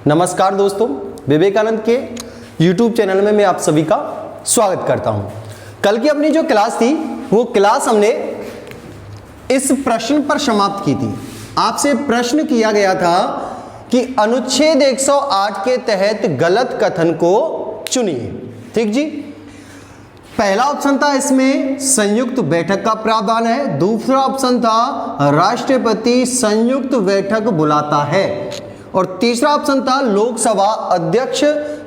नमस्कार दोस्तों, विवेकानंद के YouTube चैनल में मैं आप सभी का स्वागत करता हूं। कल की अपनी जो क्लास थी वो क्लास हमने इस प्रश्न पर समाप्त की थी। आपसे प्रश्न किया गया था कि अनुच्छेद 108 के तहत गलत कथन को चुनिए। ठीक जी, पहला ऑप्शन था इसमें संयुक्त बैठक का प्रावधान है, दूसरा ऑप्शन था राष्ट्रपति संयुक्त बैठक बुलाता है और तीसरा ऑप्शन था लोकसभा अध्यक्ष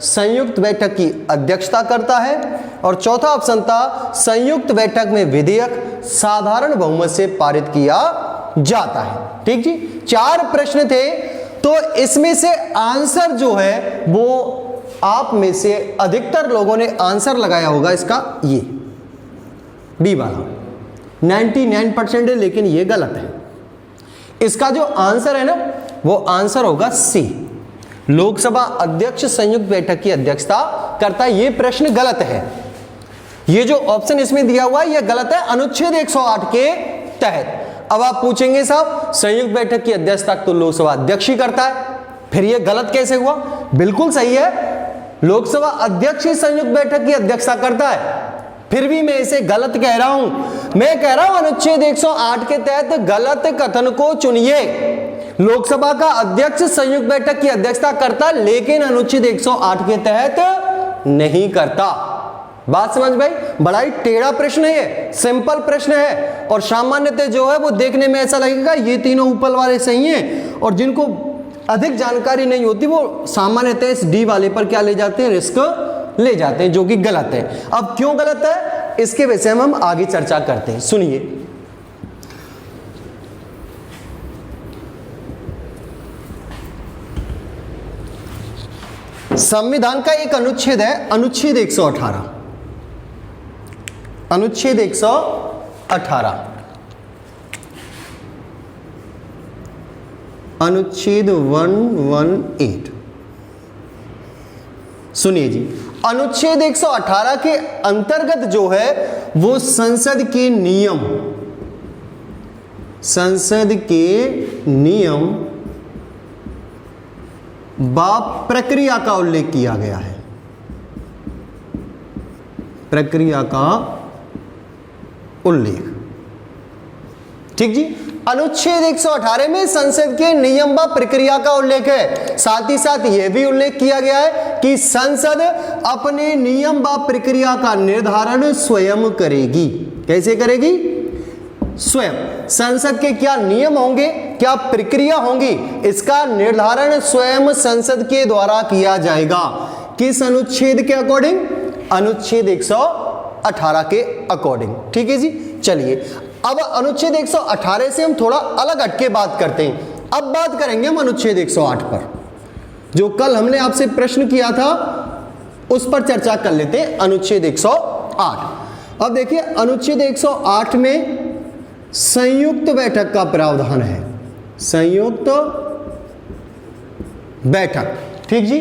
संयुक्त बैठक की अध्यक्षता करता है और चौथा ऑप्शन था संयुक्त बैठक में विधेयक साधारण बहुमत से पारित किया जाता है। ठीक जी, 4 प्रश्न थे, तो इसमें से आंसर जो है वो आप में से अधिकतर लोगों ने आंसर लगाया होगा इसका ये डी वाला 99% है, लेकिन ये गलत है। इसका जो आंसर है ना वो आंसर होगा सी, लोकसभा अध्यक्ष संयुक्त बैठक की अध्यक्षता करता है। ये प्रश्न गलत है, ये जो ऑप्शन इसमें दिया हुआ है ये गलत है अनुच्छेद 108 के तहत। अब आप पूछेंगे साहब संयुक्त बैठक की अध्यक्षता तो लोकसभा अध्यक्ष ही करता है, फिर ये गलत कैसे हुआ? बिल्कुल सही है, लोकसभा अध्यक्ष ही संयुक्त बैठक की अध्यक्षता करता है, फिर भी मैं इसे गलत कह रहा हूं। मैं कह रहा हूं अनुच्छेद 108 के तहत गलत कथन को चुनिए। लोकसभा का अध्यक्ष संयुक्त बैठक की अध्यक्षता करता, लेकिन अनुच्छेद 108 के तहत नहीं करता। बात समझ भाई? बड़ा ही टेढ़ा प्रश्न है ये, सिंपल प्रश्न है और सामान्यतः जो है वो देखने में ऐसा लगेगा ये तीनों ऊपर वाले सही हैं और जिनको अधिक जानकारी नहीं होती वो सामान्यतः इस डी वाले पर क्या ले जाते हैं, रिस्क ले जाते हैं, जो कि गलत है। अब क्यों गलत है इसके विषय में हम आगे चर्चा करते हैं, सुनिए। संविधान का एक अनुच्छेद है अनुच्छेद 118, अनुच्छेद 118, अनुच्छेद 118। सुनिए जी, अनुच्छेद 118 के अंतर्गत जो है वो संसद के नियम व प्रक्रिया का उल्लेख किया गया है, प्रक्रिया का उल्लेख। ठीक जी, अनुच्छेद 118 में संसद के नियम व प्रक्रिया का उल्लेख है, साथ ही साथ यह भी उल्लेख किया गया है कि संसद अपने नियम व प्रक्रिया का निर्धारण स्वयं करेगी। कैसे करेगी? स्वयं। संसद के क्या नियम होंगे, क्या प्रक्रिया होंगी, इसका निर्धारण स्वयं संसद के द्वारा किया जाएगा। किस अनुच्छेद के अकॉर्डिंग? अनुच्छेद 118 के अकॉर्डिंग। ठीक है जी, चलिए अब अनुच्छेद 118 से हम थोड़ा अलग हटके बात करते हैं। अब बात करेंगे हम अनुच्छेद 108 पर, जो कल हमने आपसे प्रश्न किया था उस पर चर्चा कर लेते हैं। अनुच्छेद 108, अब देखिए अनुच्छेद 108 में संयुक्त बैठक का प्रावधान है, संयुक्त बैठक। ठीक जी,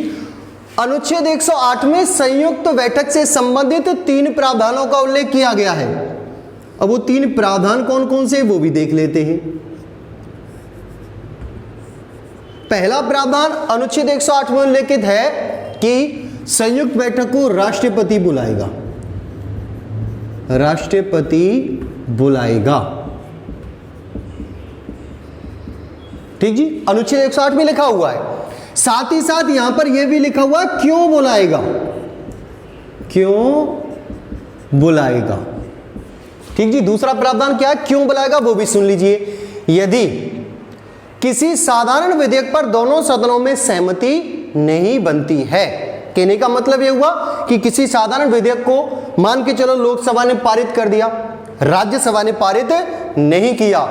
अनुच्छेद 108 में संयुक्त बैठक से संबंधित 3 प्रावधानों का उल्लेख किया गया है। अब वो 3 प्रावधान कौन कौन से वो भी देख लेते हैं। पहला प्रावधान अनुच्छेद 108 में उल्लेखित है कि संयुक्त बैठक को राष्ट्रपति बुलाएगा, राष्ट्रपति बुलाएगा। ठीक जी, अनुच्छेद 108 में लिखा हुआ है, साथ ही साथ यहां पर यह भी लिखा हुआ है क्यों बुलाएगा, क्यों बुलाएगा। ठीक जी, दूसरा प्रावधान क्या है, क्यों बुलाएगा, वो भी सुन लीजिए। यदि किसी साधारण विधेयक पर दोनों सदनों में सहमति नहीं बनती है, कहने का मतलब यह हुआ कि किसी साधारण विधेयक को मान के चलो लोकसभा ने पारित कर दिया, राज्यसभा ने पारित नहीं किया,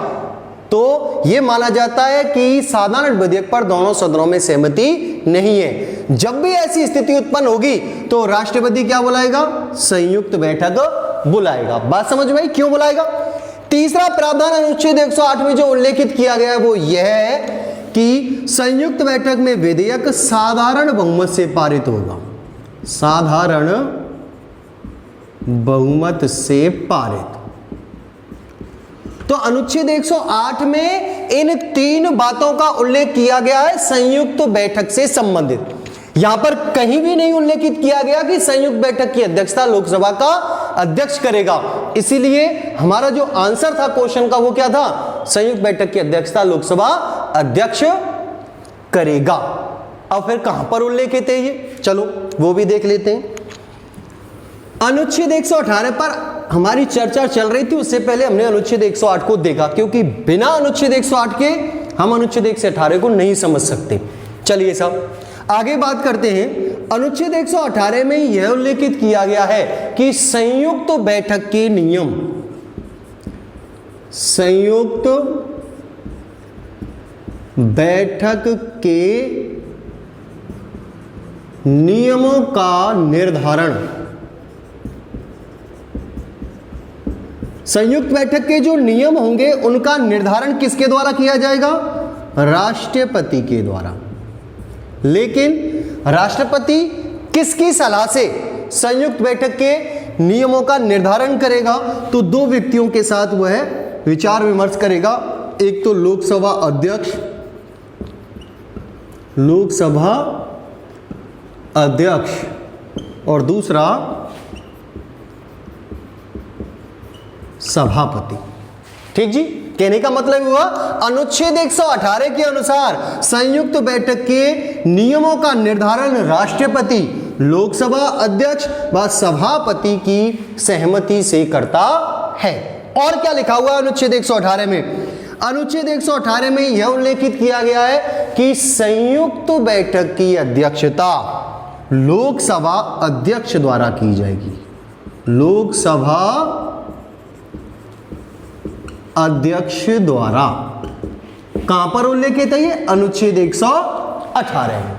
तो यह माना जाता है कि साधारण विधेयक पर दोनों सदनों में सहमति नहीं है। जब भी ऐसी स्थिति उत्पन्न होगी तो राष्ट्रपति क्या बुलाएगा, संयुक्त बैठक बुलाएगा। बात समझ में आई, क्यों बुलाएगा। तीसरा प्रावधान अनुच्छेद 108 में जो उल्लेखित किया गया है वो यह है कि संयुक्त बैठक में विधेयक साधारण बहुमत से पारित होगा, साधारण बहुमत से पारित। तो अनुच्छेद 108 में इन 3 बातों का उल्लेख किया गया है संयुक्त बैठक से संबंधित। यहां पर कहीं भी नहीं उल्लेखित किया गया कि संयुक्त बैठक की अध्यक्षता लोकसभा का अध्यक्ष करेगा। इसीलिए हमारा जो आंसर था क्वेश्चन का वो क्या था, संयुक्त बैठक की अध्यक्षता लोकसभा अध्यक्ष करेगा। अब फिर कहां पर उल्लेखित है ये, चलो वो भी देख लेते हैं। अनुच्छेद 118 पर हमारी चर्चा चल रही थी, उससे पहले हमने अनुच्छेद 108 को देखा, क्योंकि बिना अनुच्छेद 108 के हम अनुच्छेद 118 को नहीं समझ सकते। चलिए साहब आगे बात करते हैं। अनुच्छेद 118 में यह उल्लेखित किया गया है कि संयुक्त बैठक के नियम, संयुक्त बैठक के नियमों का निर्धारण, संयुक्त बैठक के जो नियम होंगे उनका निर्धारण किसके द्वारा किया जाएगा, राष्ट्रपति के द्वारा। लेकिन राष्ट्रपति किसकी सलाह से संयुक्त बैठक के नियमों का निर्धारण करेगा, तो 2 व्यक्तियों के साथ वह विचार विमर्श करेगा। एक तो लोकसभा अध्यक्ष, लोकसभा अध्यक्ष, और दूसरा सभापति। ठीक जी, कहने का मतलब हुआ अनुच्छेद 118 के अनुसार संयुक्त बैठक के नियमों का निर्धारण राष्ट्रपति, लोकसभा अध्यक्ष व सभापति की सहमति से करता है। और क्या लिखा हुआ है अनुच्छेद 118 में, अनुच्छेद 118 में यह उल्लेखित किया गया है कि संयुक्त बैठक की अध्यक्षता लोकसभा अध्यक्ष द्वारा की जाएगी। लोकसभा अध्यक्ष द्वारा। कहां पर उल्लेखित है ये, अनुच्छेद 118 में।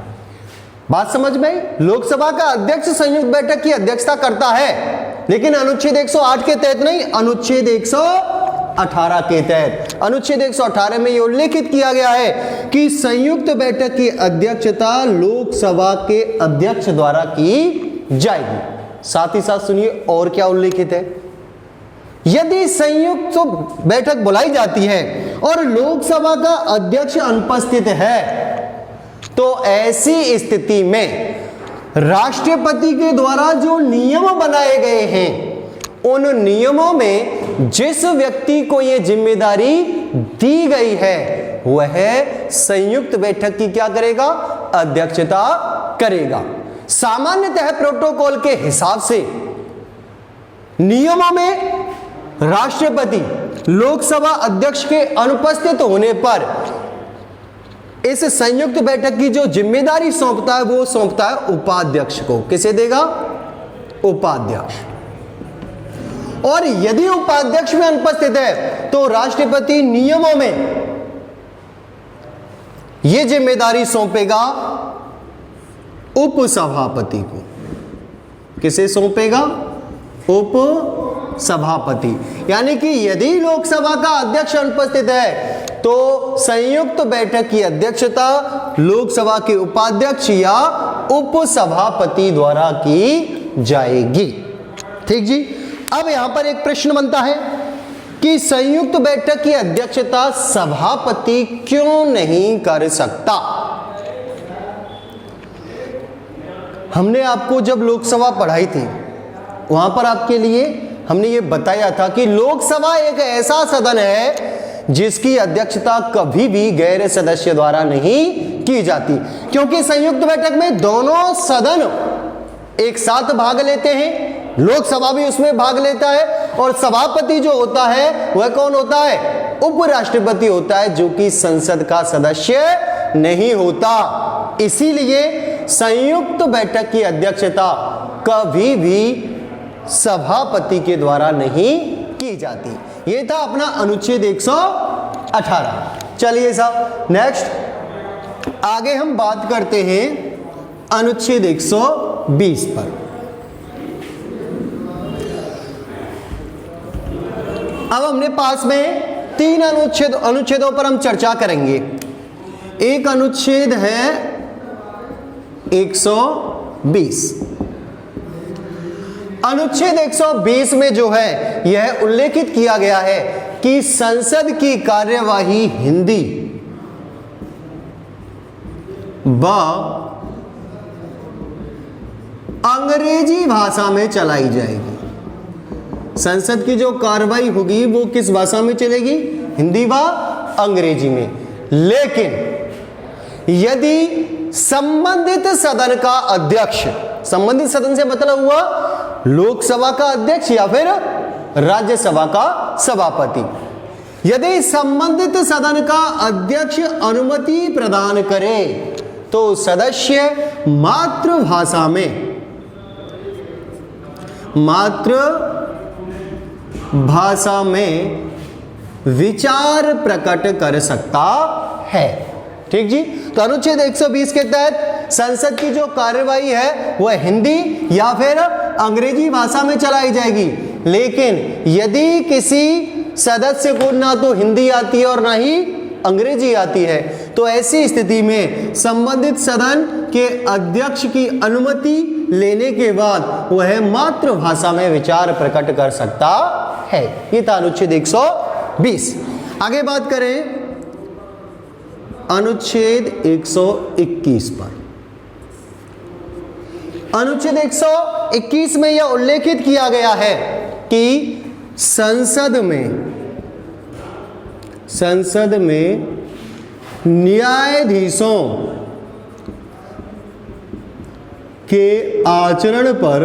बात समझ में आई? लोकसभा का अध्यक्ष संयुक्त बैठक की अध्यक्षता करता है, लेकिन अनुच्छेद 108 के तहत नहीं, अनुच्छेद 118 के तहत। अनुच्छेद 118 में यह उल्लेखित किया गया है कि संयुक्त बैठक की अध्यक्षता लोकसभा के अध्यक्ष द्वारा की जाएगी। साथ ही साथ सुनिए और क्या उल्लेखित है, यदि संयुक्त बैठक बुलाई जाती है और लोकसभा का अध्यक्ष अनुपस्थित है, तो ऐसी स्थिति में राष्ट्रपति के द्वारा जो नियम बनाए गए हैं उन नियमों में जिस व्यक्ति को यह जिम्मेदारी दी गई है वह संयुक्त बैठक की क्या करेगा, अध्यक्षता करेगा। सामान्यतः प्रोटोकॉल के हिसाब से नियमों में राष्ट्रपति लोकसभा अध्यक्ष के अनुपस्थित होने पर इस संयुक्त बैठक की जो जिम्मेदारी सौंपता है वो सौंपता है उपाध्यक्ष को। किसे देगा, उपाध्यक्ष। और यदि उपाध्यक्ष में अनुपस्थित है तो राष्ट्रपति नियमों में यह जिम्मेदारी सौंपेगा उपसभापति को। किसे सौंपेगा, उप सभापति। यानी कि यदि लोकसभा का अध्यक्ष अनुपस्थित है तो संयुक्त बैठक की अध्यक्षता लोकसभा के उपाध्यक्ष या उपसभापति द्वारा की जाएगी। ठीक जी। अब यहां पर एक प्रश्न बनता है कि संयुक्त बैठक की अध्यक्षता सभापति क्यों नहीं कर सकता। हमने आपको जब लोकसभा पढ़ाई थी वहां पर आपके लिए हमने ये बताया था कि लोकसभा एक ऐसा सदन है जिसकी अध्यक्षता कभी भी गैर सदस्य द्वारा नहीं की जाती, क्योंकि संयुक्त बैठक में दोनों सदन एक साथ भाग लेते हैं, लोकसभा भी उसमें भाग लेता है, और सभापति जो होता है वह कौन होता है, उपराष्ट्रपति होता है, जो कि संसद का सदस्य नहीं होता। इसीलिए संयुक्त बैठक की अध्यक्षता कभी भी सभापति के द्वारा नहीं की जाती। यह था अपना अनुच्छेद 118। चलिए साहब नेक्स्ट आगे हम बात करते हैं अनुच्छेद 120 पर। अब हमने पास में 3 अनुच्छेदों पर हम चर्चा करेंगे। एक अनुच्छेद है 120। अनुच्छेद 120 में जो है यह उल्लेखित किया गया है कि संसद की कार्यवाही हिंदी व अंग्रेजी भाषा में चलाई जाएगी। संसद की जो कार्रवाई होगी वो किस भाषा में चलेगी? हिंदी व अंग्रेजी में। लेकिन यदि संबंधित सदन का अध्यक्ष, संबंधित सदन से मतलब हुआ लोकसभा का अध्यक्ष या फिर राज्यसभा का सभापति, यदि संबंधित सदन का अध्यक्ष अनुमति प्रदान करे तो सदस्य मातृभाषा में विचार प्रकट कर सकता है। ठीक जी। तो अनुच्छेद 120 के तहत संसद की जो कार्यवाही है वह हिंदी या फिर अंग्रेजी भाषा में चलाई जाएगी। लेकिन यदि किसी सदस्य को ना तो हिंदी आती है और ना ही अंग्रेजी आती है, तो ऐसी स्थिति में संबंधित सदन के अध्यक्ष की अनुमति लेने के बाद वह मातृभाषा में विचार प्रकट कर सकता है। ये था अनुच्छेद 120। आगे बात करें अनुच्छेद 121 पर। अनुच्छेद 121 में यह उल्लेखित किया गया है कि संसद में न्यायाधीशों के आचरण पर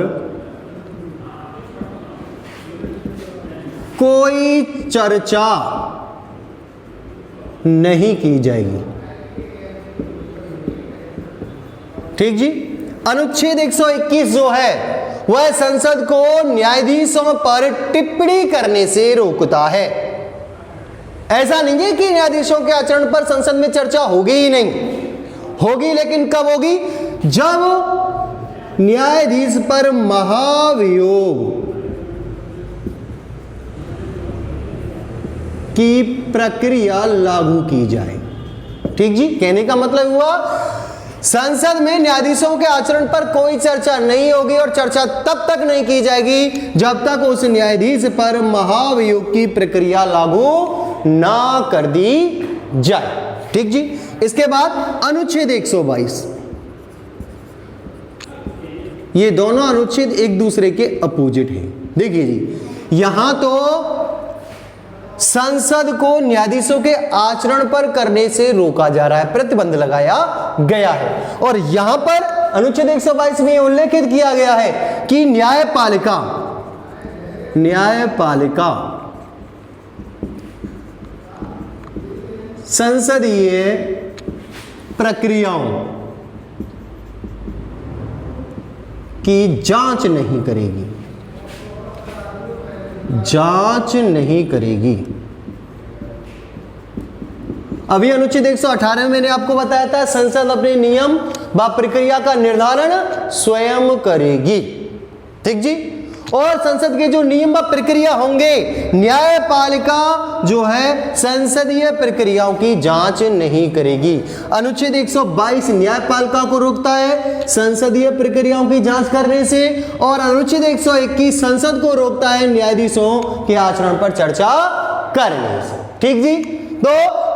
कोई चर्चा नहीं की जाएगी। ठीक जी। अनुच्छेद 121 जो है वह संसद को न्यायाधीशों पर टिप्पणी करने से रोकता है। ऐसा नहीं है कि न्यायाधीशों के आचरण पर संसद में चर्चा होगी ही नहीं, होगी, लेकिन कब होगी? जब न्यायाधीश पर महाभियोग की प्रक्रिया लागू की जाए। ठीक जी। कहने का मतलब हुआ संसद में न्यायाधीशों के आचरण पर कोई चर्चा नहीं होगी और चर्चा तब तक नहीं की जाएगी जब तक उस न्यायाधीश पर महाभियोग की प्रक्रिया लागू ना कर दी जाए। ठीक जी। इसके बाद अनुच्छेद 122, ये दोनों अनुच्छेद एक दूसरे के अपोजिट हैं। देखिए जी, यहां तो संसद को न्यायाधीशों के आचरण पर करने से रोका जा रहा है, प्रतिबंध लगाया गया है, और यहां पर अनुच्छेद 122 में उल्लेखित किया गया है कि न्यायपालिका संसदीय प्रक्रियाओं की जांच नहीं करेगी। अभी अनुच्छेद 118 में मैंने आपको बताया था संसद अपने नियम व प्रक्रिया का निर्धारण स्वयं करेगी। ठीक जी। और संसद के जो नियम व प्रक्रिया होंगे, न्यायपालिका जो है संसदीय प्रक्रियाओं की जांच नहीं करेगी। अनुच्छेद 122 न्यायपालिका को रोकता है संसदीय प्रक्रियाओं की जांच करने से, और अनुच्छेद 121 संसद को रोकता है न्यायाधीशों के आचरण पर चर्चा करने से। ठीक जी। तो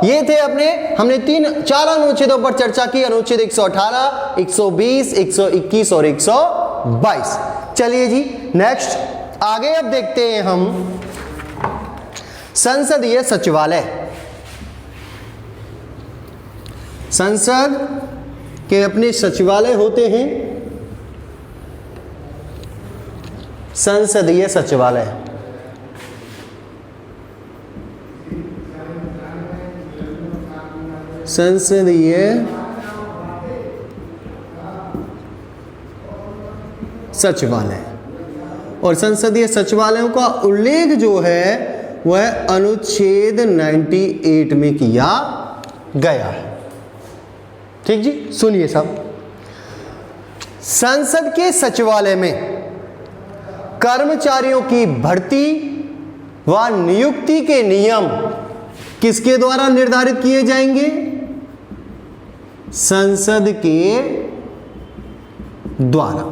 ये थे हमने 4 अनुच्छेदों पर चर्चा की, अनुच्छेद 118, 120, 121 और 122। चलिए जी नेक्स्ट आगे अब देखते हैं हम संसदीय सचिवालय। संसद के अपने सचिवालय होते हैं, संसदीय सचिवालय। संसदीय सचिवालय, और संसदीय सचिवालयों का उल्लेख जो है वह अनुच्छेद 98 में किया गया है। ठीक जी। सुनिए सब, संसद के सचिवालय में कर्मचारियों की भर्ती व नियुक्ति के नियम किसके द्वारा निर्धारित किए जाएंगे? संसद के द्वारा।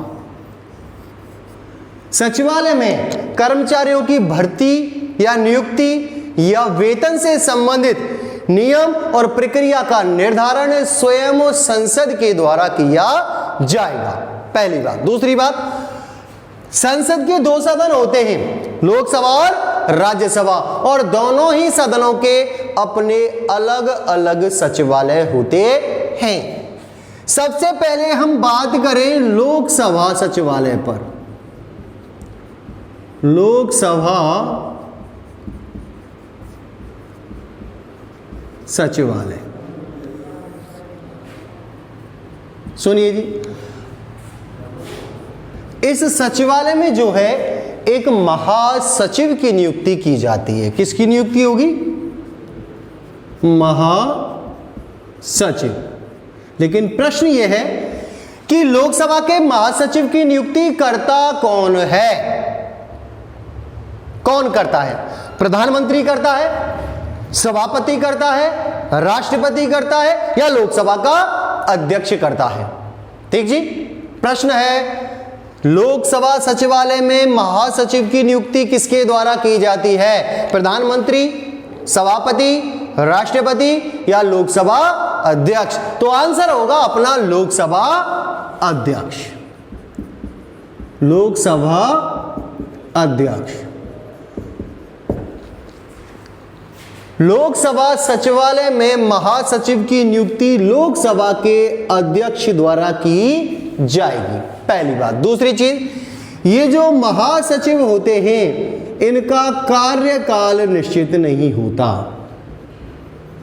सचिवालय में कर्मचारियों की भर्ती या नियुक्ति या वेतन से संबंधित नियम और प्रक्रिया का निर्धारण स्वयं संसद के द्वारा किया जाएगा, पहली बात। दूसरी बात, संसद के दो सदन होते हैं, लोकसभा और राज्यसभा, और दोनों ही सदनों के अपने अलग अलग सचिवालय होते हैं। सबसे पहले हम बात करें लोकसभा सचिवालय पर। लोकसभा सचिवालय, सुनिए जी, इस सचिवालय में जो है एक महासचिव की नियुक्ति की जाती है। किसकी नियुक्ति होगी? महासचिव। लेकिन प्रश्न यह है कि लोकसभा के महासचिव की नियुक्ति करता कौन है? कौन करता है? प्रधानमंत्री करता है, सभापति करता है, राष्ट्रपति करता है, या लोकसभा का अध्यक्ष करता है? ठीक जी, प्रश्न है लोकसभा सचिवालय में महासचिव की नियुक्ति किसके द्वारा की जाती है? प्रधानमंत्री, सभापति, राष्ट्रपति या लोकसभा अध्यक्ष? तो आंसर होगा अपना लोकसभा अध्यक्ष। लोकसभा अध्यक्ष। लोकसभा सचिवालय में महासचिव की नियुक्ति लोकसभा के अध्यक्ष द्वारा की जाएगी, पहली बात। दूसरी चीज, ये जो महासचिव होते हैं इनका कार्यकाल निश्चित नहीं होता।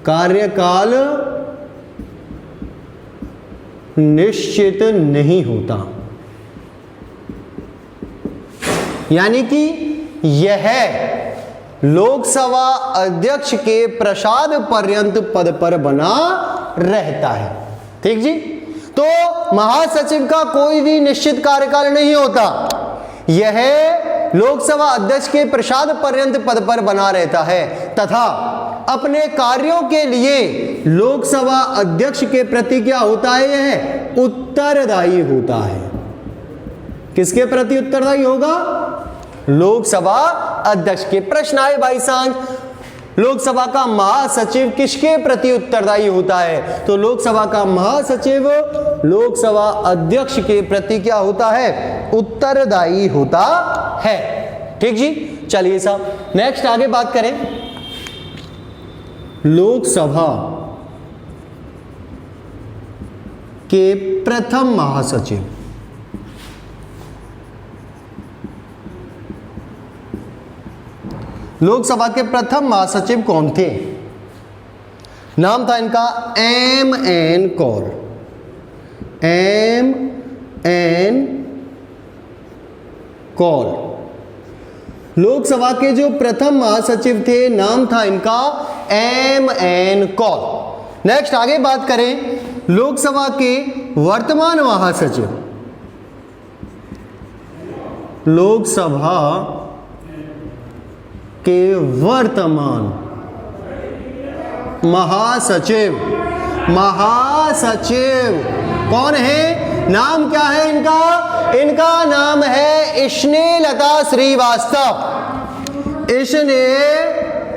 कार्यकाल निश्चित नहीं होता, यानी कि यह लोकसभा अध्यक्ष के प्रसाद पर्यंत पद पर बना रहता है। ठीक जी, तो महासचिव का कोई भी निश्चित कार्यकाल नहीं होता, यह लोकसभा अध्यक्ष के प्रसाद पर्यंत पद पर बना रहता है तथा अपने कार्यों के लिए लोकसभा अध्यक्ष के प्रति क्या होता है? यह उत्तरदायी होता है। किसके प्रति उत्तरदायी होगा? लोकसभा अध्यक्ष के। प्रश्न आए भाई सांझ, लोकसभा का महासचिव किसके प्रति उत्तरदायी होता है? तो लोकसभा का महासचिव लोकसभा अध्यक्ष के प्रति क्या होता है? उत्तरदायी होता है। ठीक जी, चलिए साहब नेक्स्ट आगे बात करें। लोकसभा के प्रथम महासचिव, लोकसभा के प्रथम महासचिव कौन थे? नाम था इनका M.N. कौल। M.N. कौल लोकसभा के जो प्रथम महासचिव थे, नाम था इनका M.N. कौल। नेक्स्ट आगे बात करें लोकसभा के वर्तमान महासचिव। लोकसभा के वर्तमान महासचिव, महासचिव कौन है? नाम क्या है इनका? इनका नाम है स्नेहलता श्रीवास्तव। स्नेहलता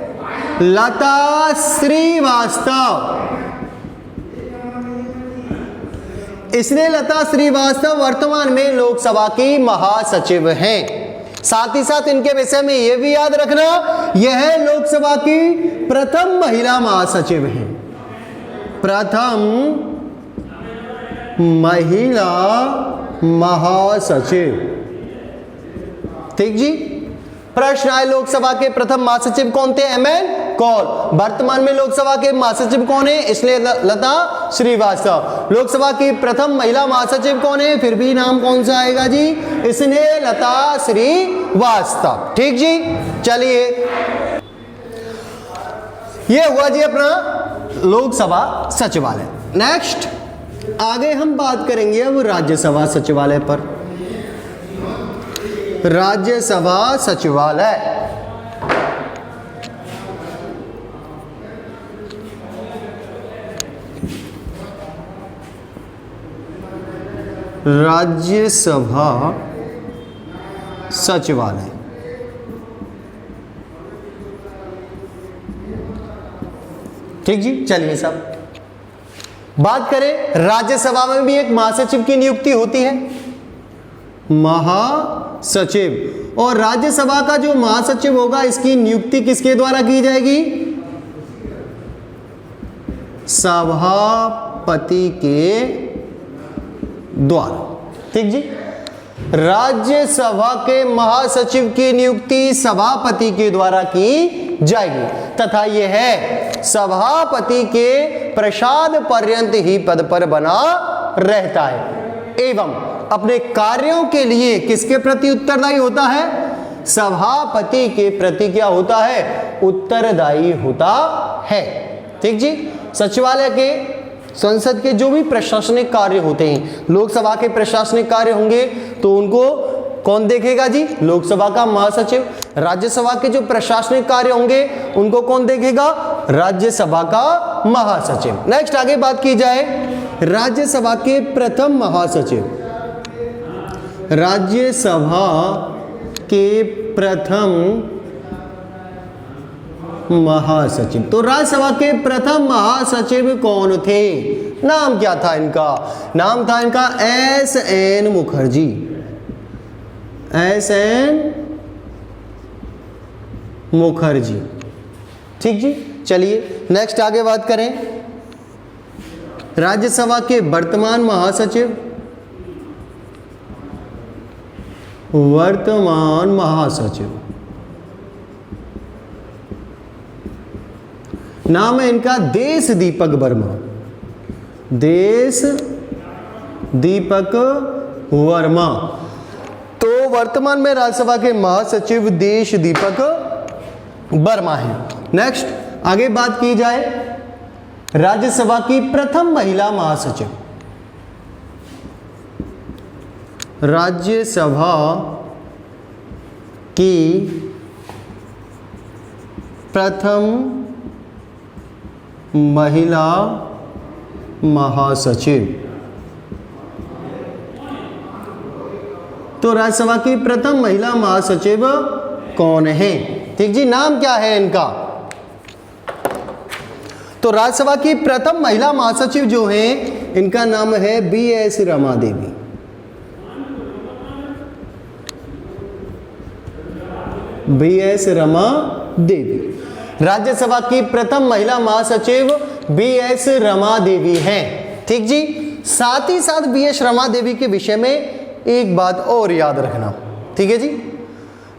श्रीवास्तव। स्नेहलता श्रीवास्तव वर्तमान में लोकसभा की महासचिव हैं। साथ ही साथ इनके विषय में यह भी याद रखना, यह लोकसभा की प्रथम महिला महासचिव हैं। प्रथम महिला महासचिव। ठीक जी, प्रश्न आए लोकसभा के प्रथम महासचिव कौन थे? M.N. कौल। वर्तमान में लोकसभा के महासचिव कौन है? स्नेहलता श्रीवास्तव। लोकसभा की प्रथम महिला महासचिव कौन है? फिर भी नाम कौन सा आएगा जी? स्नेहलता श्रीवास्तव। ठीक जी, चलिए ये हुआ जी अपना लोकसभा सचिवालय। नेक्स्ट आगे हम बात करेंगे अब राज्यसभा सचिवालय पर। राज्यसभा सचिवालय, राज्यसभा सचिवालय ठीक जी, चलिए साहब बात करें, राज्यसभा में भी एक महासचिव की नियुक्ति होती है, महासचिव। और राज्यसभा का जो महासचिव होगा इसकी नियुक्ति किसके द्वारा की जाएगी? सभापति के द्वारा। ठीक जी, राज्यसभा के महासचिव की नियुक्ति सभापति के द्वारा की जाएगी तथा यह सभापति के प्रसाद पर्यंत ही पद पर बना रहता है एवं अपने कार्यों के लिए किसके प्रति उत्तरदायी होता है? सभापति के प्रति क्या होता है? उत्तरदायी होता है। ठीक जी, सचिवालय के, संसद के जो भी प्रशासनिक कार्य होते हैं, लोकसभा के प्रशासनिक कार्य होंगे तो उनको कौन देखेगा जी? लोकसभा का महासचिव। राज्यसभा के जो प्रशासनिक कार्य होंगे उनको कौन देखेगा? राज्यसभा का महासचिव। नेक्स्ट आगे बात की जाए, राज्यसभा के प्रथम महासचिव। राज्यसभा के प्रथम महासचिव, तो राज्यसभा के प्रथम महासचिव कौन थे? नाम क्या था इनका? नाम था इनका S.N. मुखर्जी। S.N. मुखर्जी। ठीक जी, चलिए नेक्स्ट आगे बात करें, राज्यसभा के वर्तमान महासचिव। वर्तमान महासचिव नाम है इनका देश दीपक वर्मा। देश दीपक वर्मा। तो वर्तमान में राज्यसभा के महासचिव देश दीपक वर्मा है। नेक्स्ट आगे बात की जाए, राज्यसभा की प्रथम महिला महासचिव। राज्यसभा की प्रथम महिला महासचिव। तो राज्यसभा की प्रथम महिला महासचिव कौन है? ठीक जी, नाम क्या है इनका? तो राज्यसभा की प्रथम महिला महासचिव जो है इनका नाम है B.S. रमा देवी। B.S. रमा देवी राज्यसभा की प्रथम महिला महासचिव B.S. रमा देवी हैं। ठीक जी, साथ ही साथ B.S. रमा देवी के विषय में एक बात और याद रखना। ठीक है जी,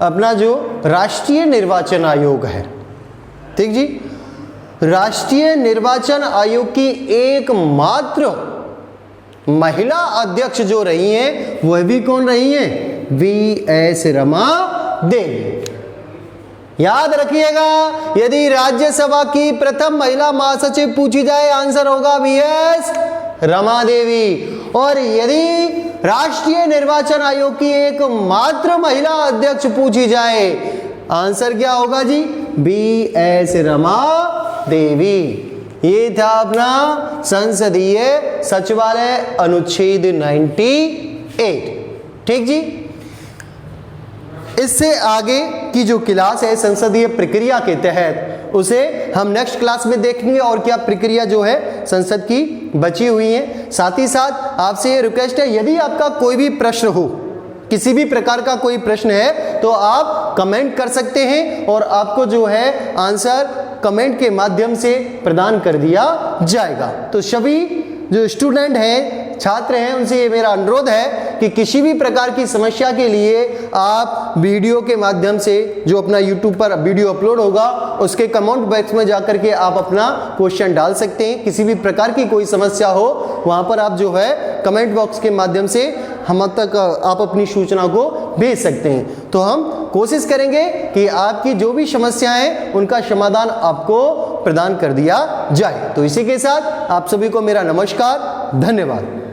अपना जो राष्ट्रीय निर्वाचन आयोग है, ठीक जी, राष्ट्रीय निर्वाचन आयोग की एकमात्र महिला अध्यक्ष जो रही हैं वह भी कौन रही हैं? B.S. रमा देवी। याद रखिएगा, यदि राज्यसभा की प्रथम महिला महासचिव पूछी जाए आंसर होगा B.S. रमा देवी। और यदि राष्ट्रीय निर्वाचन आयोग की एकमात्र महिला अध्यक्ष पूछी जाए आंसर क्या होगा जी? B.S. रमा देवी। ये था अपना संसदीय सचिवालय अनुच्छेद 98। ठीक जी, इससे आगे की जो क्लास है संसदीय प्रक्रिया के तहत उसे हम नेक्स्ट क्लास में देखेंगे और क्या प्रक्रिया जो है संसद की बची हुई है। साथ ही साथ आपसे ये रिक्वेस्ट है, यदि आपका कोई भी प्रश्न हो, किसी भी प्रकार का कोई प्रश्न है तो आप कमेंट कर सकते हैं और आपको जो है आंसर कमेंट के माध्यम से प्रदान कर दिया जाएगा। तो सभी जो स्टूडेंट हैं, छात्र हैं, उनसे ये मेरा अनुरोध है कि किसी भी प्रकार की समस्या के लिए आप वीडियो के माध्यम से जो अपना YouTube पर वीडियो अपलोड होगा उसके कमेंट बॉक्स में जाकर के आप अपना क्वेश्चन डाल सकते हैं। किसी भी प्रकार की कोई समस्या हो वहाँ पर आप जो है कमेंट बॉक्स के माध्यम से हम तक आप अपनी सूचना को भेज सकते हैं। तो हम कोशिश करेंगे कि आपकी जो भी समस्याएं उनका समाधान आपको प्रदान कर दिया जाए। तो इसी के साथ आप सभी को मेरा नमस्कार, धन्यवाद।